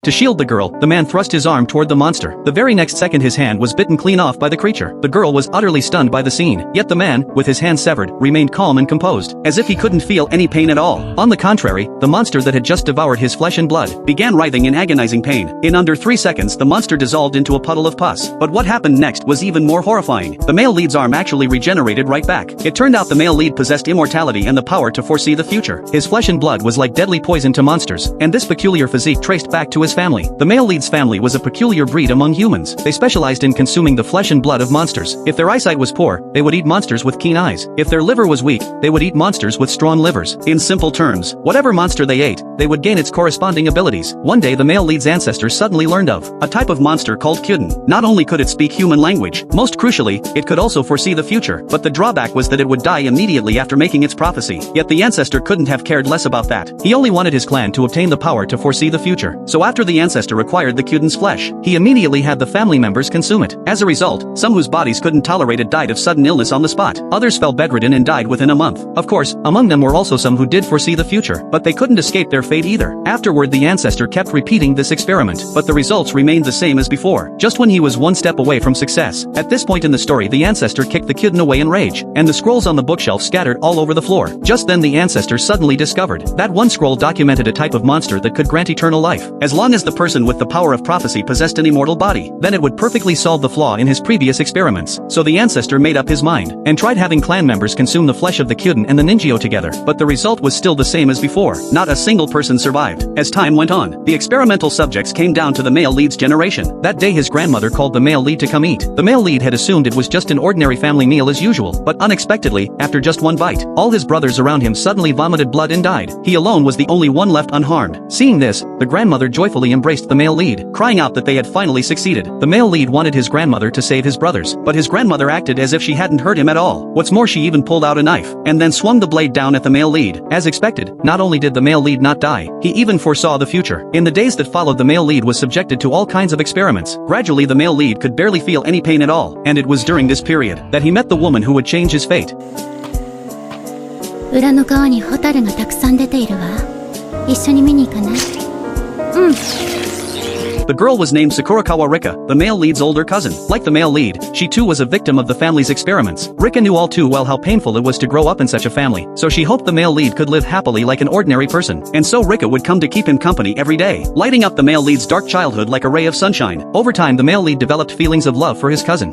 To shield the girl, the man thrust his arm toward the monster. The very next second his hand was bitten clean off by the creature. The girl was utterly stunned by the scene, yet the man, with his hand severed, remained calm and composed, as if he couldn't feel any pain at all. On the contrary, the monster that had just devoured his flesh and blood began writhing in agonizing pain. In under 3 seconds the monster dissolved into a puddle of pus. But what happened next was even more horrifying. The male lead's arm actually regenerated right back. It turned out the male lead possessed immortality and the power to foresee the future. His flesh and blood was like deadly poison to monsters, and this peculiar physique traced back to his family. The male lead's family was a peculiar breed among humans. They specialized in consuming the flesh and blood of monsters. If their eyesight was poor, they would eat monsters with keen eyes. If their liver was weak, they would eat monsters with strong livers. In simple terms, whatever monster they ate, they would gain its corresponding abilities. One day the male lead's ancestors suddenly learned of a type of monster called Kyuden. Not only could it speak human language, most crucially, it could also foresee the future. But the drawback was that it would die immediately after making its prophecy. Yet the ancestor couldn't have cared less about that. He only wanted his clan to obtain the power to foresee the future. So after the ancestor acquired the Kyuden's flesh, he immediately had the family members consume it. As a result, some whose bodies couldn't tolerate it died of sudden illness on the spot. Others fell bedridden and died within a month. Of course, among them were also some who did foresee the future, but they couldn't escape their fate either. Afterward the ancestor kept repeating this experiment, but the results remained the same as before, just when he was one step away from success. At this point in the story the ancestor kicked the Kyuden away in rage, and the scrolls on the bookshelf scattered all over the floor. Just then the ancestor suddenly discovered that one scroll documented a type of monster that could grant eternal life, as long as the person with the power of prophecy possessed an immortal body. Then it would perfectly solve the flaw in his previous experiments. So the ancestor made up his mind, and tried having clan members consume the flesh of the Kyuden and the Ninjyo together, but the result was still the same as before. Not a single person survived. As time went on, the experimental subjects came down to the male lead's generation. That day his grandmother called the male lead to come eat. The male lead had assumed it was just an ordinary family meal as usual, but unexpectedly, after just one bite, all his brothers around him suddenly vomited blood and died. He alone was the only one left unharmed. Seeing this, the grandmother joyfully embraced the male lead, crying out that they had finally succeeded. The male lead wanted his grandmother to save his brothers, but his grandmother acted as if she hadn't hurt him at all. What's more, she even pulled out a knife, and then swung the blade down at the male lead. As expected, not only did the male lead not die, he even foresaw the future. In the days that followed the male lead was subjected to all kinds of experiments. Gradually the male lead could barely feel any pain at all, and it was during this period that he met the woman who would change his fate. 裏の川にホタルがたくさん出ているわ。一緒に見に行かない？The girl was named Sakurakawa Rika, the male lead's older cousin. Like the male lead, she too was a victim of the family's experiments. Rika knew all too well how painful it was to grow up in such a family, so she hoped the male lead could live happily like an ordinary person. And so Rika would come to keep him company every day, lighting up the male lead's dark childhood like a ray of sunshine. Over time the male lead developed feelings of love for his cousin.